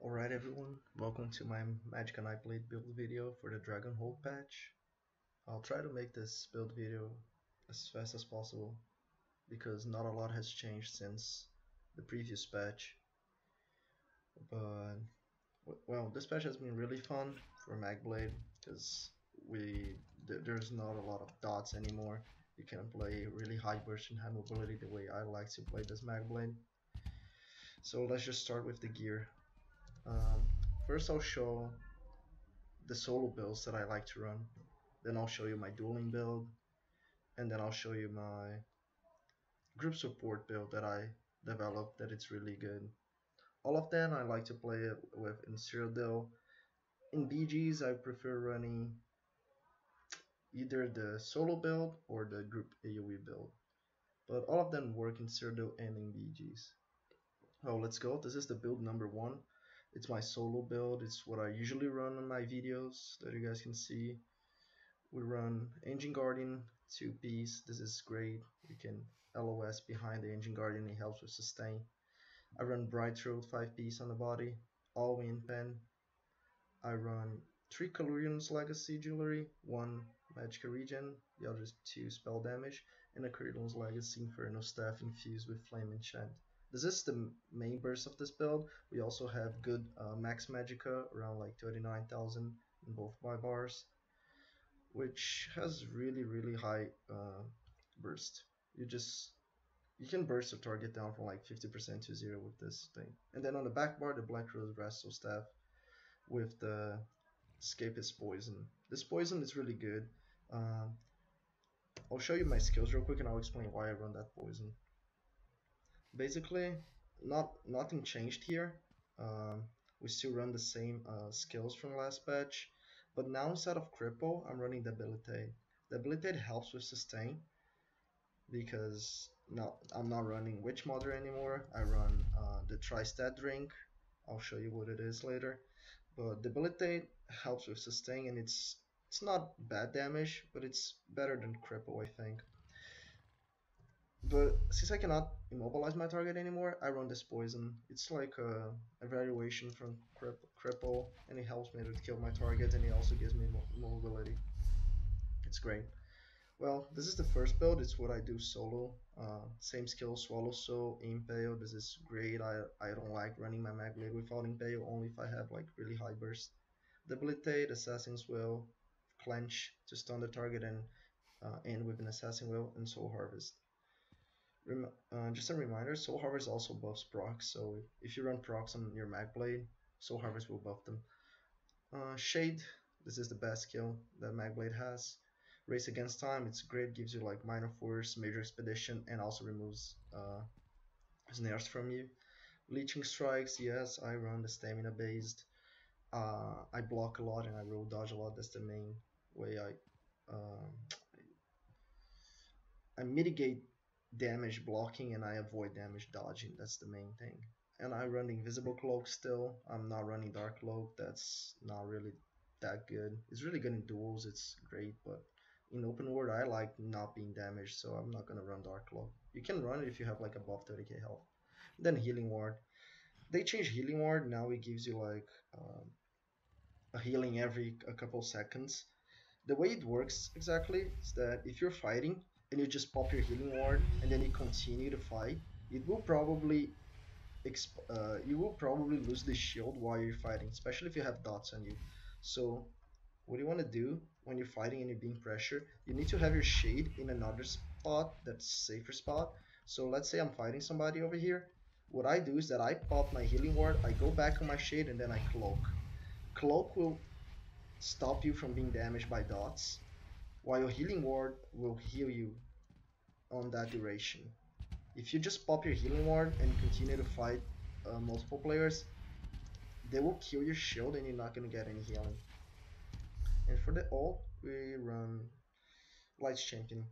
Alright everyone, welcome to my Magicka Nightblade build video for the Dragonhold patch. I'll try to make this build video as fast as possible because not a lot has changed since the previous patch. But well, this patch has been really fun for Magblade because there's not a lot of dots anymore. You can play really high burst and high mobility the way I like to play this Magblade. So let's just start with the gear. Um, First I'll show the solo builds that I like to run. Then I'll show you my dueling build, and then I'll show you my group support build that I developed that it's really good. All of them I like to play it with in Cyrodiil. In BGs I prefer running either the solo build or the group AoE build. But all of them work in Cyrodiil and in BGs. Oh, let's go. This is the build number 1. It's my solo build. It's what I usually run on my videos that you guys can see. We run Engine Guardian 2-piece. This is great. You can LOS behind the Engine Guardian. It helps with sustain. I run Bright Throat 5-piece on the body. All Wind Pen. I run 3 Calurian's Legacy Jewelry, 1 Magicka Regen, the other 2 spell damage, and a Caridon's Legacy Inferno Staff infused with Flame Enchant. This is the main burst of this build. We also have good max Magicka, around like 39,000 in both my bars, which has really high burst. You can burst the target down from like 50% to 0 with this thing. And then on the back bar, the Black Rose Resto Staff with the Escapist Poison. This poison is really good. I'll show you my skills real quick and I'll explain why I run that poison. Basically, nothing changed here. We still run the same skills from last patch, but now instead of cripple, I'm running debilitate. Debilitate helps with sustain because now I'm not running Witch Mother anymore. I run the Tri-Stat drink. I'll show you what it is later. But debilitate helps with sustain, and it's not bad damage, but it's better than cripple, I think. But since I cannot immobilize my target anymore, I run this poison. It's like a variation from cripple, and it helps me to kill my target, and it also gives me mobility. It's great. Well, this is the first build. It's what I do solo. Same skill, Swallow Soul, Impale. This is great. I don't like running my Magblade without Impale, only if I have like really high burst. Debilitate, Assassin's Will, Clench to stun the target and end with an Assassin Will, and Soul Harvest. Just a reminder, Soul Harvest also buffs procs, so if you run procs on your Magblade, Soul Harvest will buff them. Shade, this is the best skill that Magblade has. Race Against Time, it's great, gives you like Minor Force, Major Expedition, and also removes snares from you. Leeching Strikes, yes, I run the stamina based. I block a lot and I roll dodge a lot. That's the main way I mitigate damage blocking and I avoid damage dodging. That's the main thing. And I run the invisible cloak still. I'm not running dark cloak. That's not really that good. It's really good in duels. It's great, but in open world I like not being damaged, so I'm not gonna run dark cloak. You can run it if you have like above 30k health. Then healing ward. They changed healing ward. Now it gives you like a healing every a couple seconds. The way it works exactly is that if you're fighting and you just pop your healing ward and then you continue to fight, it will probably you will probably lose the shield while you're fighting, especially if you have dots on you. So what you want to do when you're fighting and you're being pressured, you need to have your shade in another spot that's a safer spot. So let's say I'm fighting somebody over here. What I do is that I pop my healing ward, I go back on my shade, and then I cloak. Cloak will stop you from being damaged by dots, while your healing ward will heal you on that duration. If you just pop your healing ward and continue to fight multiple players, they will kill your shield and you're not going to get any healing. And for the ult, we run Lights Champion.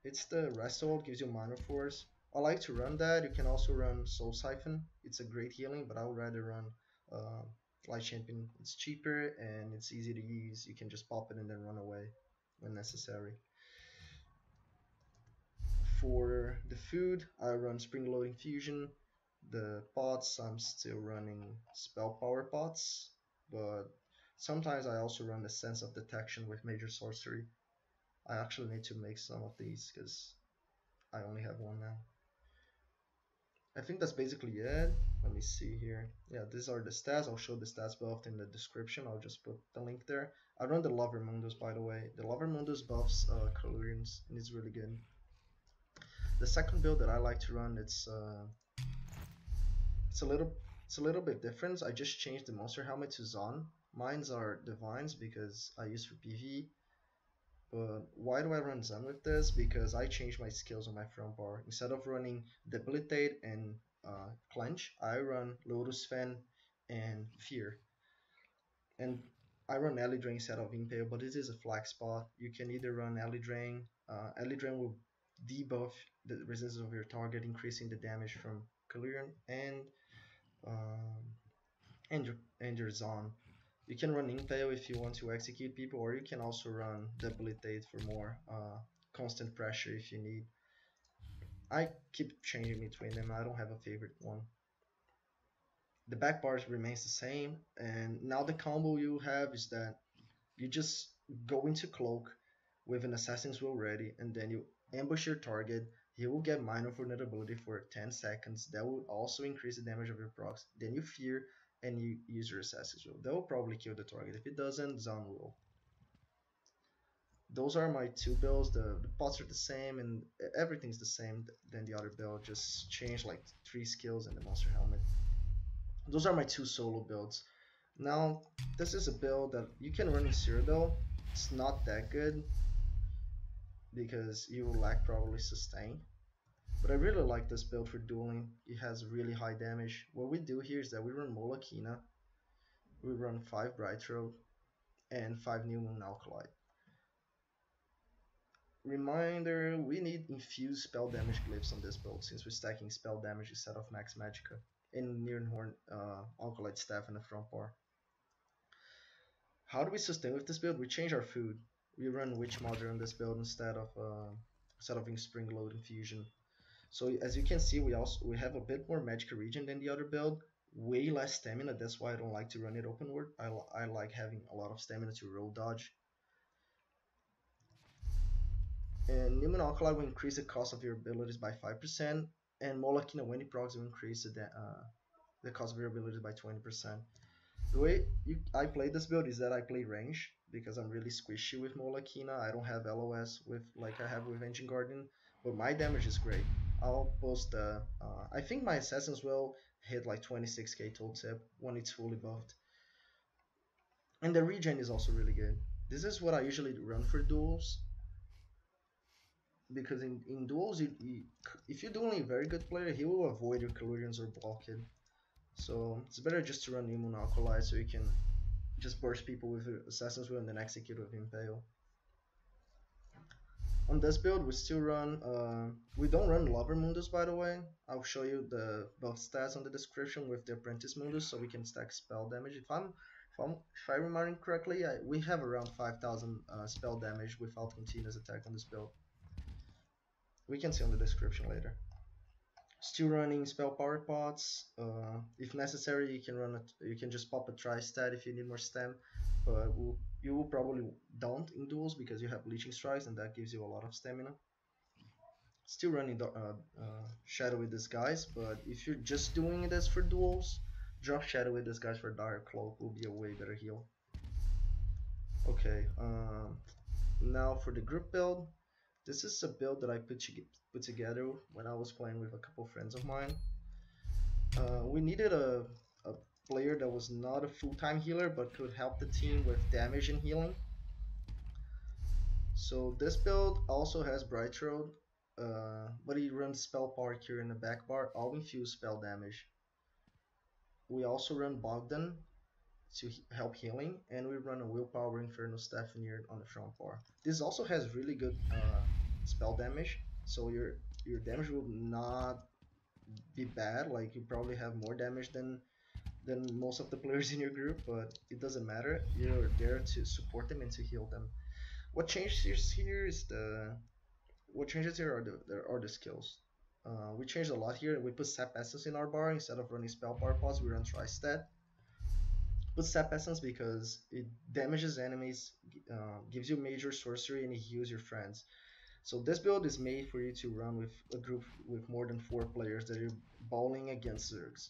It's the resto ult, gives you Minor Force. I like to run that. You can also run Soul Siphon. It's a great healing, but I would rather run Light Champion. It's cheaper and it's easy to use. You can just pop it and then run away when necessary. For the food, I run Spring Loading Fusion. The pots, I'm still running spell power pots, but sometimes I also run the sense of detection with major sorcery. I actually need to make some of these because I only have one now. I think that's basically it. Let me see here. Yeah, these are the stats. I'll show the stats buffed in the description. I'll just put the link there. I run the Lover Mundus, by the way. The Lover Mundus buffs Colurians, and it's really good. The second build that I like to run, it's a little bit different. I just changed the monster helmet to Zaan. Mines are divines because I use for PvE. But why do I run Zaan with this? Because I changed my skills on my front bar. Instead of running Debilitate and Clench, I run Lotus Fan and Fear. And I run Alley Drain instead of Impale, but this is a flag spot. You can either run Alley Drain. Alley Drain will debuff the resistance of your target, increasing the damage from Kalurian um, and your Zaan. You can run Impale if you want to execute people, or you can also run Debilitate for more constant pressure if you need. I keep changing between them. I don't have a favorite one. The back bars remains the same, and now the combo you have is that you just go into cloak with an assassin's will ready, and then you ambush your target. He will get minor vulnerability for 10 seconds. That will also increase the damage of your procs. Then you fear and you use your assassin's will. That will probably kill the target. If it doesn't, Zaan will. Those are my two builds. The pots are the same and everything's the same than the other build. Just change like 3 skills and the monster helmet. Those are my two solo builds. Now, this is a build that you can run in Cyrodiil. It's not that good because you will lack probably sustain. But I really like this build for dueling. It has really high damage. What we do here is that we run Magicka, we run 5 Bright Road, and 5 New Moon Alkali. Reminder, we need infused spell damage glyphs on this build since we're stacking spell damage instead of max Magicka. And Nirnhorn Alkalite staff in the front bar. How do we sustain with this build? We change our food. We run Witch Mother on this build instead of Spring Load Infusion. So as you can see, we have a bit more Magicka regen than the other build. Way less stamina. That's why I don't like to run it openward. I like having a lot of stamina to roll dodge. And Newman Alkali will increase the cost of your abilities by 5%, and Molakina when it procs will increase the cost of your abilities by 20%. The way I play this build is that I play range because I'm really squishy with Molakina. I don't have LOS with like I have with Ancient Guardian, but my damage is great. I'll post I think my assassins will hit like 26k total tip when it's fully buffed. And the regen is also really good. This is what I usually run for duels. Because in duels, if you're dueling a very good player, he will avoid your Kalurians or block it. So it's better just to run Immune Alkali so you can just burst people with Assassin's Will and then execute with Impale. On this build, we still run, we don't run Lover Mundus by the way. I'll show you the buff stats on the description with the Apprentice Mundus so we can stack spell damage. If I remember correctly, we have around 5,000 spell damage without continuous attack on this build. We can see on the description later. Still running spell power pots. If necessary, you can just pop a tri-stat if you need more stam, but you will probably don't in duels because you have leeching strikes and that gives you a lot of stamina. Still running Shadowy Disguise, but if you're just doing this for duels, drop Shadowy Disguise for Dire Cloak will be a way better heal. Okay, now for the group build. This is a build that I put together when I was playing with a couple friends of mine. We needed a player that was not a full-time healer but could help the team with damage and healing. So this build also has Bright Road, but he runs Spell Power Cure in the back bar, all infused spell damage. We also run Bogdan to help healing, and we run a Willpower Inferno Staff on the front bar. This also has really good spell damage, so your damage will not be bad. Like you probably have more damage than most of the players in your group, but it doesn't matter. You're there to support them and to heal them. What changes here is what changes here are the skills. We changed a lot here. We put Sap Essence in our bar instead of running Spell Bar Pause. We run Tri-Stat. Put Sap Essence because it damages enemies, gives you major sorcery, and it heals your friends. So this build is made for you to run with a group with more than 4 players that are bowling against Zergs.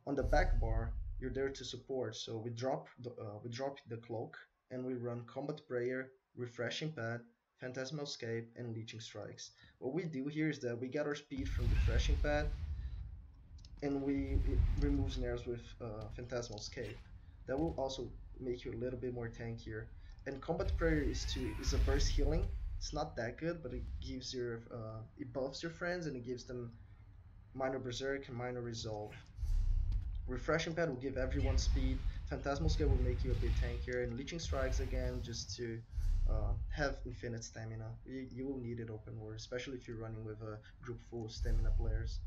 On the back bar, you're there to support. So we drop the cloak and we run Combat Prayer, Refreshing Pad, Phantasmal Escape, and Leeching Strikes. What we do here is that we get our speed from Refreshing Pad and we remove snares with Phantasmal Escape. That will also make you a little bit more tankier. And Combat Prayer is a burst healing. It's not that good, but it gives your it buffs your friends and it gives them minor berserk and minor resolve. Refreshing Pad will give everyone speed. Phantasmal Scale will make you a bit tankier, and Leeching Strikes again just to have infinite stamina. You will need it open world, especially if you're running with a group full of stamina players.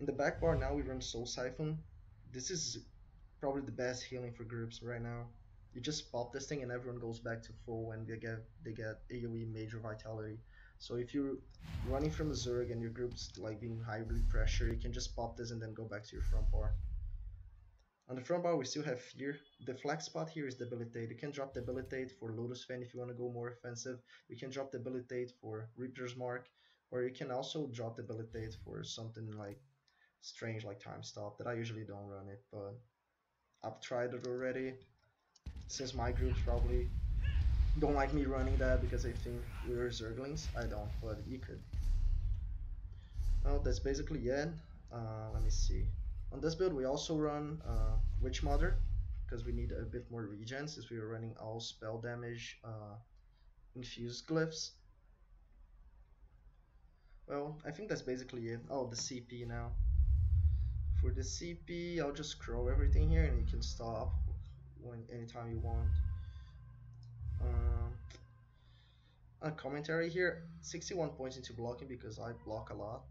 In the back bar now we run Soul Siphon. This is probably the best healing for groups right now. You just pop this thing and everyone goes back to full and they get AoE major vitality. So if you're running from a Zerg and your group's like being highly pressured, you can just pop this and then go back to your front bar. On the front bar we still have Fear. The flex spot here is Debilitate. You can drop Debilitate for Lotus Fan if you want to go more offensive. You can drop Debilitate for Reaper's Mark, or you can also drop Debilitate for something like strange like Time Stop that I usually don't run it, but I've tried it already. Since my groups probably don't like me running that because they think we're Zerglings. I don't, but you could. Well, that's basically it. Let me see. On this build, we also run Witch Mother because we need a bit more regen since we are running all spell damage infused glyphs. Well, I think that's basically it. Oh, the CP now. For the CP, I'll just scroll everything here and you can stop anytime you want. A commentary here, 61 points into blocking because I block a lot.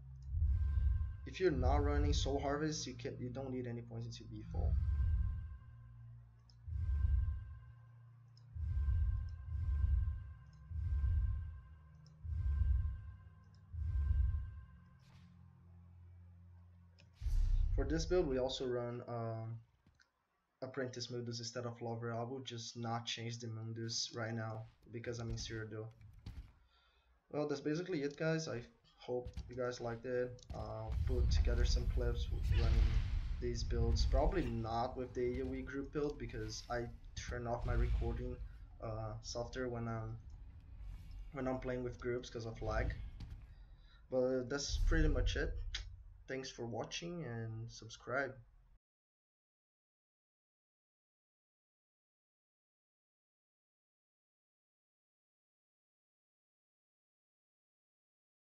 If you're not running Soul Harvest, you don't need any points into B4. For this build, we also run Apprentice Mundus instead of Lover. I will just not change the Mundus right now because I'm in Cyrodiil. Well, that's basically it, guys. I hope you guys liked it. I'll put together some clips running these builds. Probably not with the AoE group build because I turn off my recording software when I'm playing with groups because of lag. But that's pretty much it. Thanks for watching and subscribe.